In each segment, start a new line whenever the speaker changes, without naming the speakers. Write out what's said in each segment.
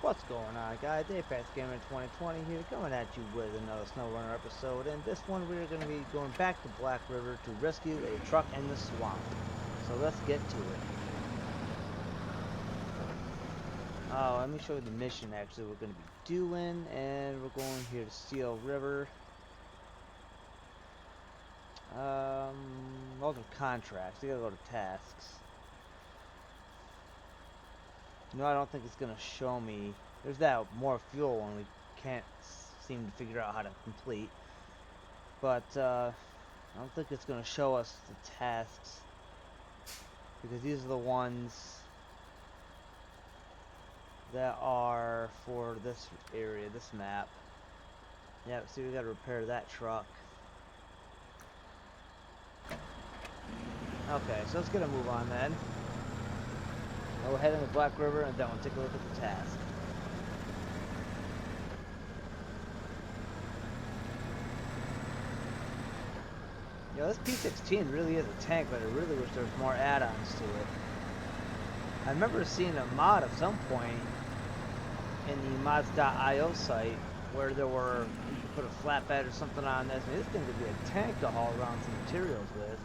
What's going on, guys? Apex Gamer 2020 here, coming at you with another SnowRunner episode. And this one, we're going to be going back to Black River to rescue a truck in the swamp. So let's get to it. Oh, let me show you the mission actually we're going to be doing. And we're going here to Steel River. Those are contracts. You gotta go to tasks. No, I don't think it's gonna show me. There's that more fuel one we can't seem to figure out how to complete. But I don't think it's gonna show us the tasks because these are the ones that are for this area, this map. Yeah, see, we gotta repair that truck. Okay, so let's get a move on then. Now we're heading to Black River and then we'll take a look at the task. You know, this P16 really is a tank, but I really wish there was more add-ons to it. I remember seeing a mod at some point in the mods.io site where there were, you could put a flatbed or something on this, and this thing could be a tank to haul around some materials with.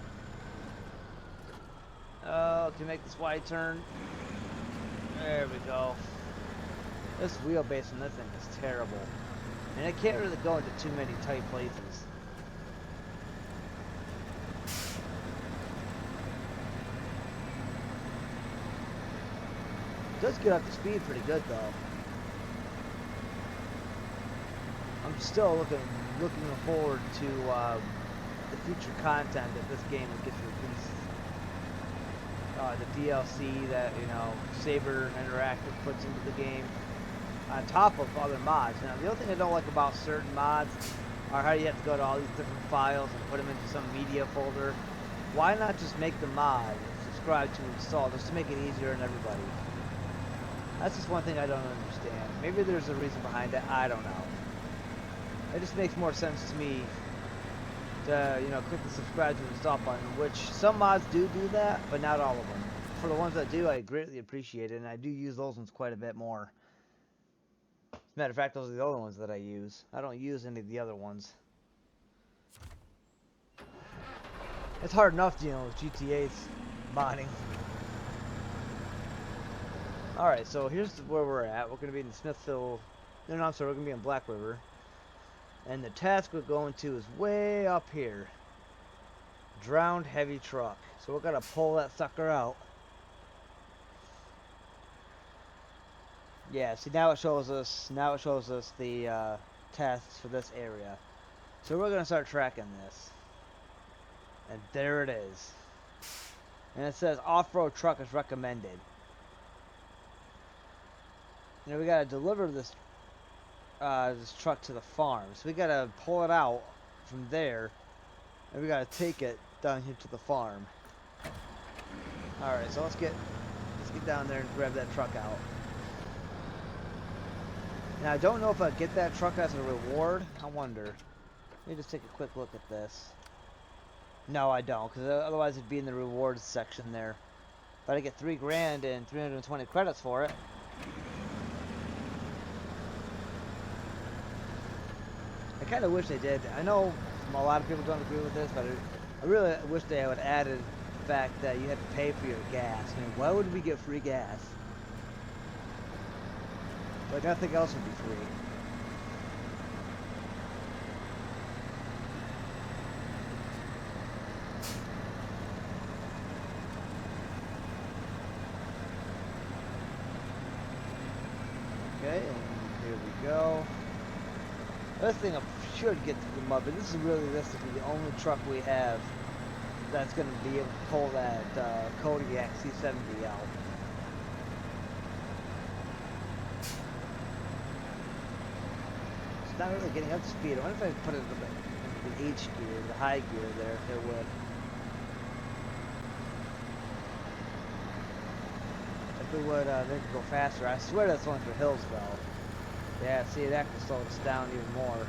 Oh, can you make this wide turn? There we go. This wheelbase on this thing is terrible. And it can't really go into too many tight places. It does get up to speed pretty good though. I'm still looking forward to the future content that this game gets released. The DLC that, you know, Saber Interactive puts into the game on top of other mods. Now, the only thing I don't like about certain mods are how you have to go to all these different files and put them into some media folder. Why not just make the mod and subscribe to install just to make it easier on everybody? That's just one thing I don't understand. Maybe there's a reason behind it. I don't know. It just makes more sense to me to, you know, click the subscribe to install button, which some mods do that, but not all of them. For the ones that do, I greatly appreciate it, and I do use those ones quite a bit more. As a matter of fact, those are the only ones that I use. I don't use any of the other ones. It's hard enough dealing with GTA's modding. Alright, so here's where we're at. We're going to be in Smithville. No, I'm sorry, we're going to be in Black River. And the task we're going to is way up here. Drowned heavy truck. So we're going to pull that sucker out. Yeah, see, now it shows us the tasks for this area. So we're going to start tracking this. And there it is. And it says off-road truck is recommended. You know, we gotta deliver this truck to the farm. So we gotta pull it out from there, and we gotta take it down here to the farm. All right, so let's get down there and grab that truck out. Now I don't know if I get that truck as a reward. I wonder. Let me just take a quick look at this. No, I don't, because otherwise it'd be in the rewards section there. But I get 3 grand and 320 credits for it. I kind of wish they did. I know a lot of people don't agree with this, but I really wish they would add the fact that you had to pay for your gas. I mean, why would we get free gas? Like, nothing else would be free. Okay, and here we go. This thing should get to the mud, but this is realistically the only truck we have that's going to be able to pull that Kodiak C70 out. It's not really getting up to speed. I wonder if I put it in the H gear, the high gear there, if it would. If it would make it go faster. I swear that's only for hills though. Yeah, see, that can slow us down even more.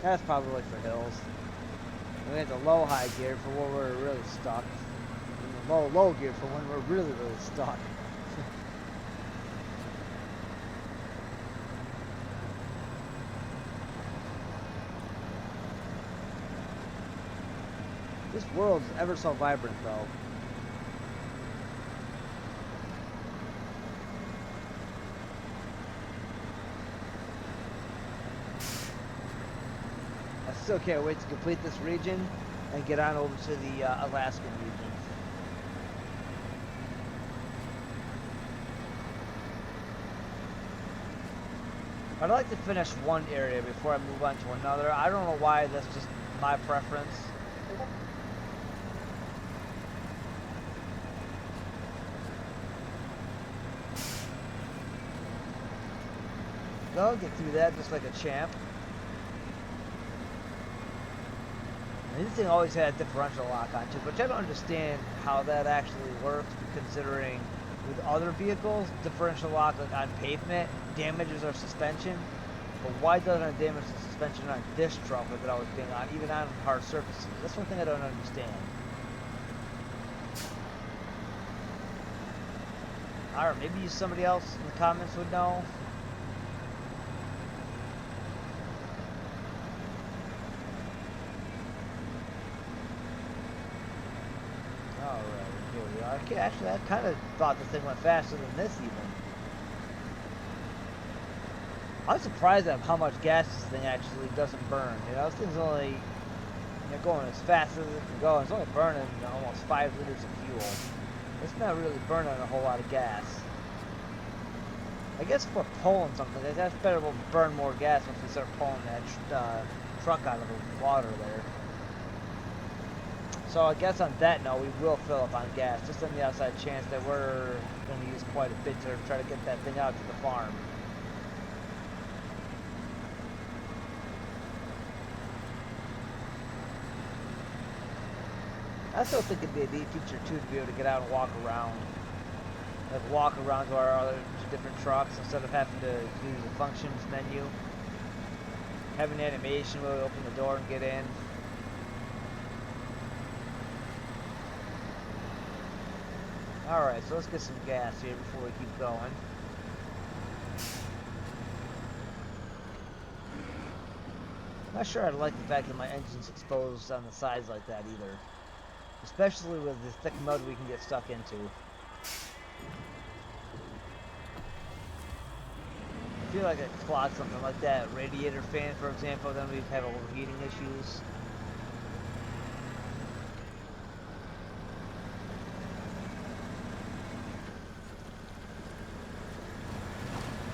That's probably for hills. And we have the low-high gear for when we're really stuck. And the low gear for when we're really stuck. This world's ever so vibrant, though. I still can't wait to complete this region and get on over to the Alaskan region. I'd like to finish one area before I move on to another. I don't know why, that's just my preference. Go, get through that just like a champ. And this thing always had a differential lock on too, which I don't understand how that actually works, considering with other vehicles, differential lock on pavement damages our suspension. But why doesn't it damage the suspension on this truck with it always being on, even on hard surfaces? That's one thing I don't understand. Alright, maybe somebody else in the comments would know. Alright, here we are. Okay, actually, I kind of thought this thing went faster than this even. I'm surprised at how much gas this thing actually doesn't burn. You know, this thing's only going as fast as it can go. It's only burning almost 5 liters of fuel. It's not really burning a whole lot of gas. I guess if we're pulling something, that's better we'll burn more gas once we start pulling that truck out of the water there. So I guess on that note, we will fill up on gas, just on the outside chance that we're going to use quite a bit to try to get that thing out to the farm. I still think it'd be a neat feature too to be able to get out and walk around. Like walk around to our other different trucks instead of having to use the functions menu. Have an animation where we open the door and get in. Alright, so let's get some gas here before we keep going. Not sure I'd like the fact that my engine's exposed on the sides like that either. Especially with the thick mud we can get stuck into. I feel like it clogged something like that radiator fan, for example, then we'd have overheating issues.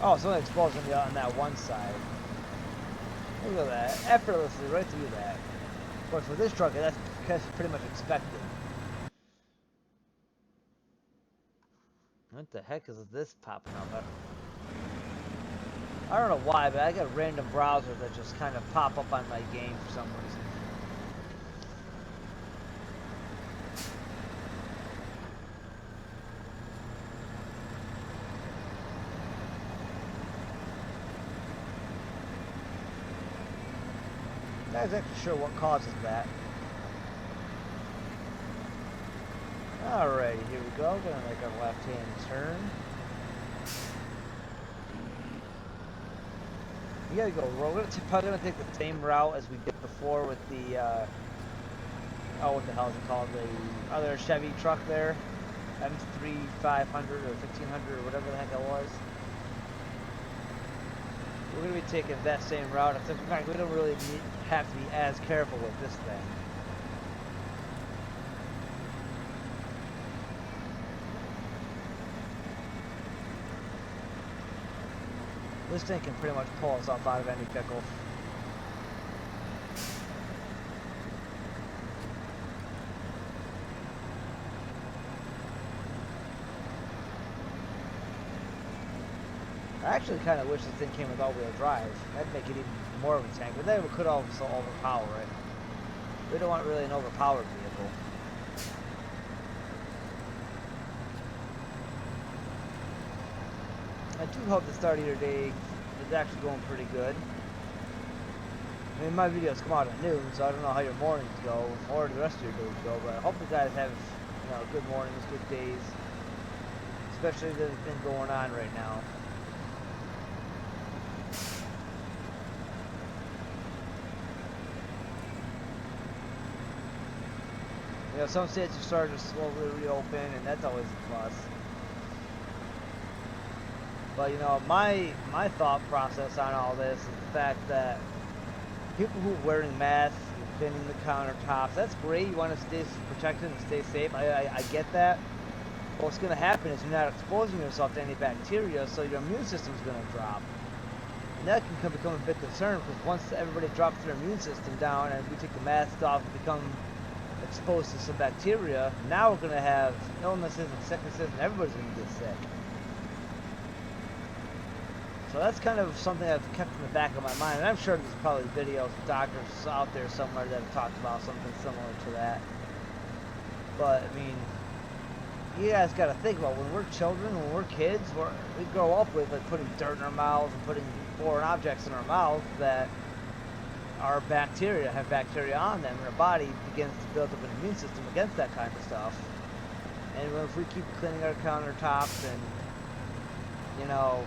Oh, it's only exposed on that one side. Look at that. Effortlessly, right through that. Of course, with this truck, that's pretty much expected. What the heck is this popping up? I don't know why, but I got random browsers that just kind of pop up on my game for some reason. I'm not exactly sure what causes that. Alrighty, here we go. We're gonna make our left-hand turn. We gotta go. We're probably gonna take the same route as we did before with the oh, what the hell is it called? The other Chevy truck there, M3500 or 1500 or whatever the heck it was. We're gonna be taking that same route. Except in fact, we don't really have to be as careful with this thing. This thing can pretty much pull us up out of any pickle. I actually kind of wish this thing came with all-wheel drive. That'd make it even more of a tank, but then it could also overpower it. We don't want really an overpowered vehicle. I do hope the start of your day is actually going pretty good. I mean, my videos come out at noon, so I don't know how your mornings go, or the rest of your days go, but I hope you guys have, good mornings, good days. Especially with everything going on right now. You know, some states are starting to slowly reopen, and that's always a plus. But you know, my thought process on all this is the fact that people who are wearing masks, cleaning the countertops, that's great. You want to stay protected and stay safe. I get that. But what's going to happen is you're not exposing yourself to any bacteria, so your immune system's going to drop. And that can become a big concern, because once everybody drops their immune system down and we take the mask off and become exposed to some bacteria, now we're going to have illnesses and sicknesses, and everybody's going to get sick. So that's kind of something I've kept in the back of my mind, and I'm sure there's probably videos of doctors out there somewhere that have talked about something similar to that. But, I mean, you guys got to think about when we're children, when we're kids, we grow up with like putting dirt in our mouths and putting foreign objects in our mouth that are bacteria, have bacteria on them, and our body begins to build up an immune system against that kind of stuff. And if we keep cleaning our countertops and, you know,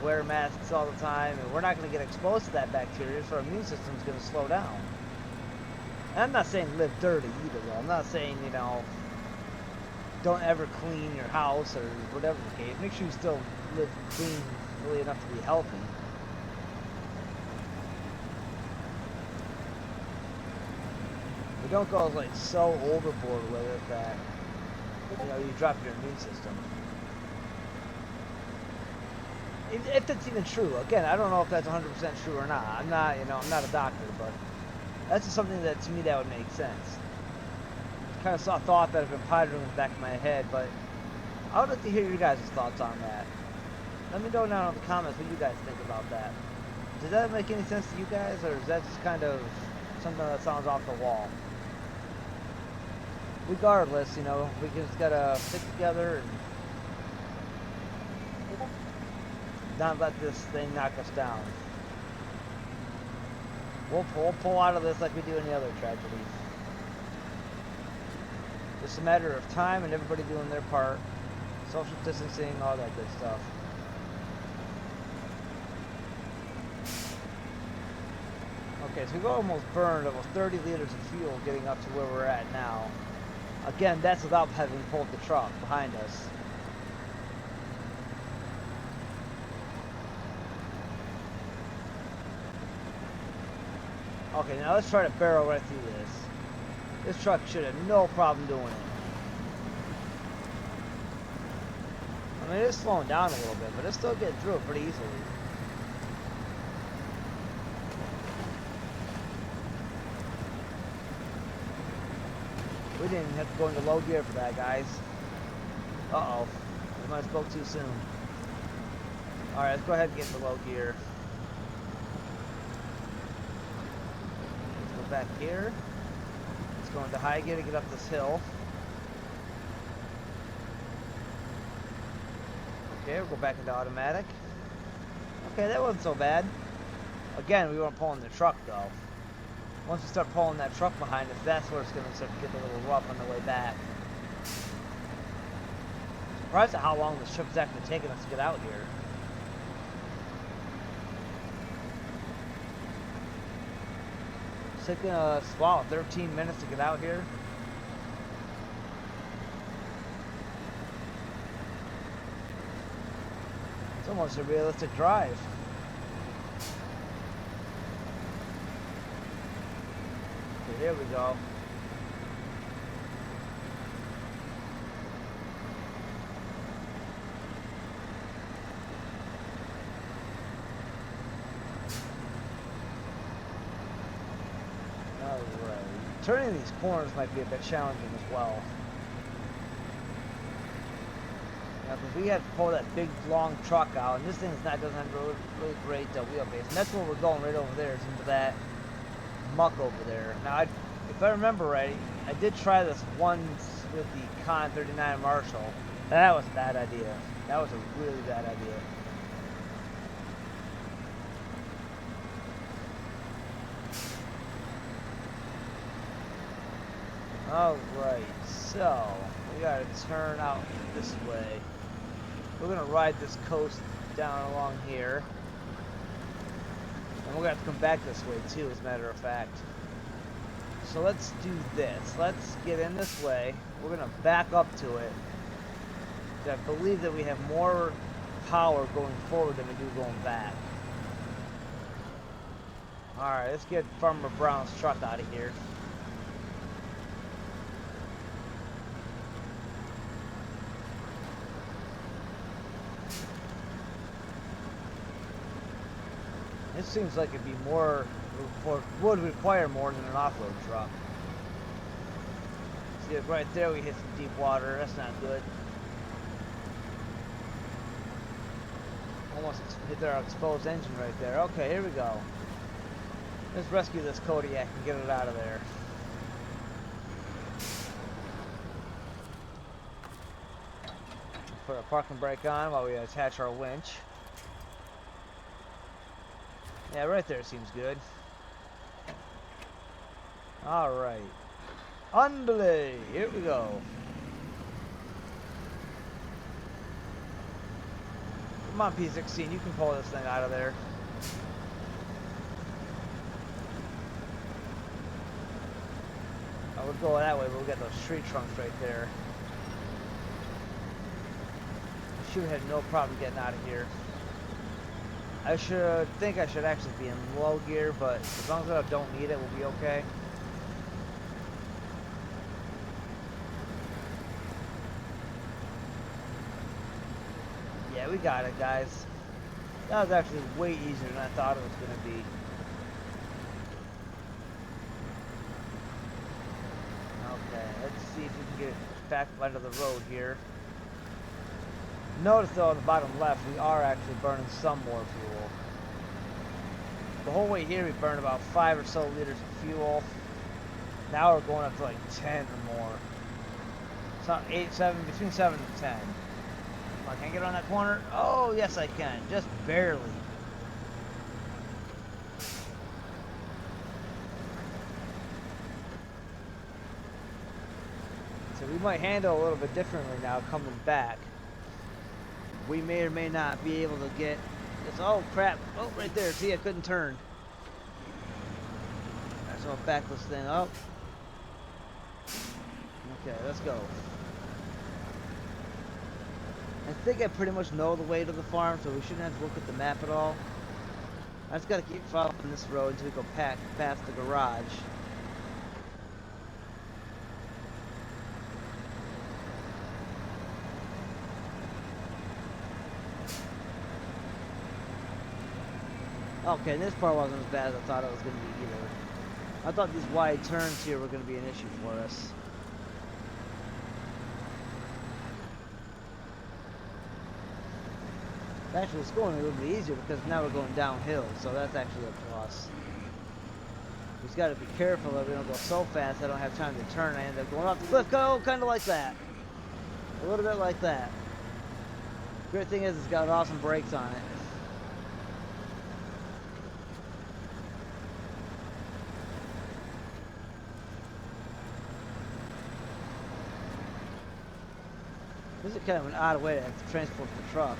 wear masks all the time, and we're not going to get exposed to that bacteria, so our immune system's going to slow down. And I'm not saying live dirty either, though. I'm not saying, you know, don't ever clean your house or whatever the case. Make sure you still live clean really enough to be healthy. But don't go like so overboard with it that, you know, you drop your immune system. If that's even true. Again, I don't know if that's 100% true or not. I'm not, you know, I'm not a doctor, but that's just something that to me that would make sense. Kind of saw a thought that I've been pondering in the back of my head, but I would like to hear your guys' thoughts on that. Let me know down in the comments what you guys think about that. Does that make any sense to you guys, or is that just kind of something that sounds off the wall? Regardless, you know, we just gotta stick together and not let this thing knock us down. We'll pull out of this like we do any other tragedy. Just a matter of time and everybody doing their part. Social distancing, all that good stuff. Okay, so we've almost burned almost 30 liters of fuel getting up to where we're at now. Again, that's without having pulled the truck behind us. Okay, now let's try to barrel right through this. This truck should have no problem doing it. I mean, it's slowing down a little bit, but it's still getting through it pretty easily. We didn't even have to go into low gear for that, guys. Uh-oh. We might have spoke too soon. Alright, let's go ahead and get into low gear. Let's go back here. Let's go into high gear to get up this hill. Okay, we'll go back into automatic. Okay, that wasn't so bad. Again, we weren't pulling the truck, though. Once we start pulling that truck behind us, that's where it's going to start to get a little rough on the way back. Surprised at how long this trip's actually taking us to get out here. It's taking us, wow, 13 minutes to get out here. It's almost a realistic drive. Okay, there we go. Alright. Turning these corners might be a bit challenging as well. Because we have to pull that big long truck out, and this thing doesn't have really great wheelbase, and that's where we're going right over there, is into that muck over there. Now, if I remember right, I did try this once with the Con 39 Marshall. That was a bad idea. That was a really bad idea. Alright, so we gotta turn out this way. We're gonna ride this coast down along here. And we're gonna have to come back this way too, as a matter of fact. So let's do this. Let's get in this way. We're gonna back up to it. I believe that we have more power going forward than we do going back. Alright, let's get Farmer Brown's truck out of here. This seems like it'd be more, would require more than an off-road truck. See, right there we hit some deep water. That's not good. Almost hit our exposed engine right there. Okay, here we go. Let's rescue this Kodiak and get it out of there. Put our parking brake on while we attach our winch. Yeah, right there seems good. Alright. Underlay! Here we go. Come on, P16, you can pull this thing out of there. I would go that way, but we got those tree trunks right there. I should have no problem getting out of here. I think I should actually be in low gear, but as long as I don't need it, we'll be okay. Yeah, we got it, guys. That was actually way easier than I thought it was going to be. Okay, let's see if we can get it back under the road here. Notice though on the bottom left, we are actually burning some more fuel. The whole way here we burned about 5 or so liters of fuel. Now we're going up to like 10 or more. So 8, 7, between 7 and 10. I can't get on that corner. Oh, yes I can. Just barely. So we might handle a little bit differently now coming back. We may or may not be able to get this. Oh crap. Oh, right there. See, I couldn't turn. Alright, so I'll back this thing up. Okay, let's go. I think I pretty much know the way to the farm, so we shouldn't have to look at the map at all. I just gotta keep following this road until we go past the garage. Okay, this part wasn't as bad as I thought it was going to be either. I thought these wide turns here were going to be an issue for us. Actually, it's going a little bit easier because now we're going downhill, so that's actually a plus. We just got to be careful that we don't go so fast I don't have time to turn. I end up going off the cliff, kind of like that. A little bit like that. Great thing is it's got awesome brakes on it. This is kind of an odd way to transport the truck.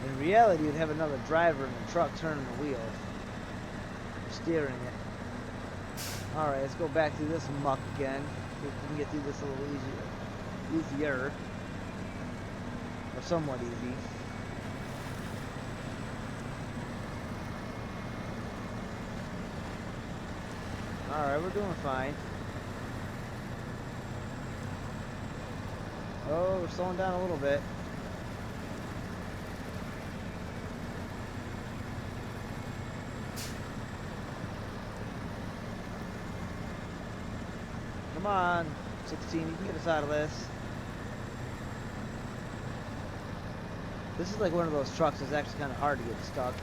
In reality, you'd have another driver in the truck turning the wheel, steering it. Alright, let's go back through this muck again. See if we can get through this a little easier. Or somewhat easy. Alright, we're doing fine. Oh, we're slowing down a little bit. Come on, 16, you can get us out of this. This is like one of those trucks that's actually kind of hard to get stuck.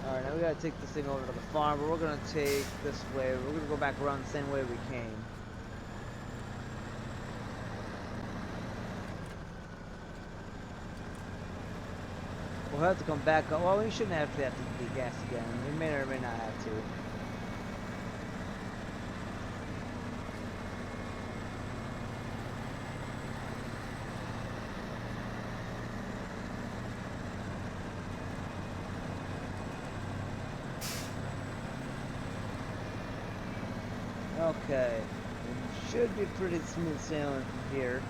Alright, now we gotta take this thing over to the farm, but we're gonna take this way. We're gonna go back around the same way we came. We'll have to come back up. Well, we shouldn't have to be gas again. We may or may not have to. Okay. It should be pretty smooth sailing from here.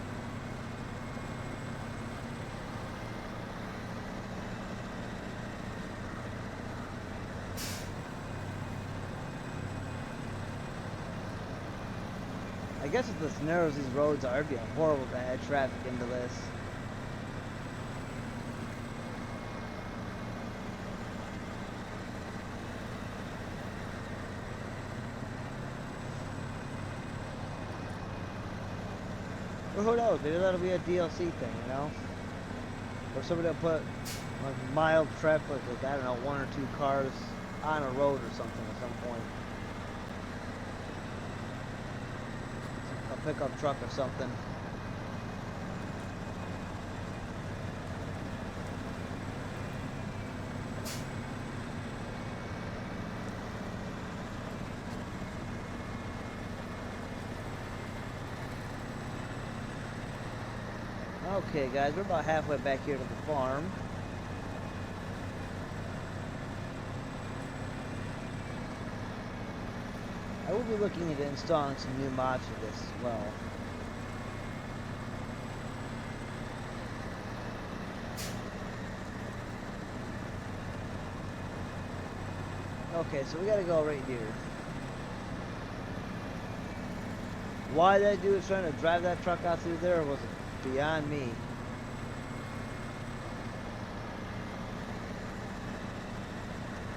I guess with as narrow as these roads are, it'd be horrible to add traffic into this. Or who knows, maybe that'll be a DLC thing, you know? Or somebody will put like mild traffic, like, I don't know, 1 or 2 cars on a road or something at some point. A pickup truck or something. Okay guys, we're about halfway back here to the farm. I will be looking into installing some new mods for this as well. Okay, so we gotta go right here. Why that dude was trying to drive that truck out through there was beyond me.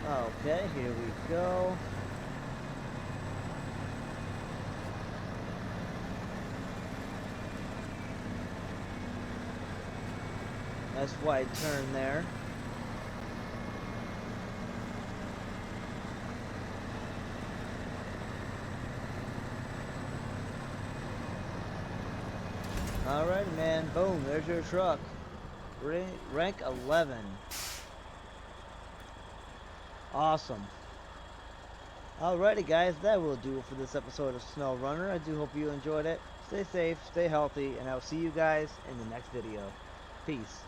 Okay, here we go. Nice wide turn there. Alright, man. Boom. There's your truck. Rank 11. Awesome. Alrighty, guys. That will do it for this episode of Snow Runner. I do hope you enjoyed it. Stay safe, stay healthy, and I'll see you guys in the next video. Peace.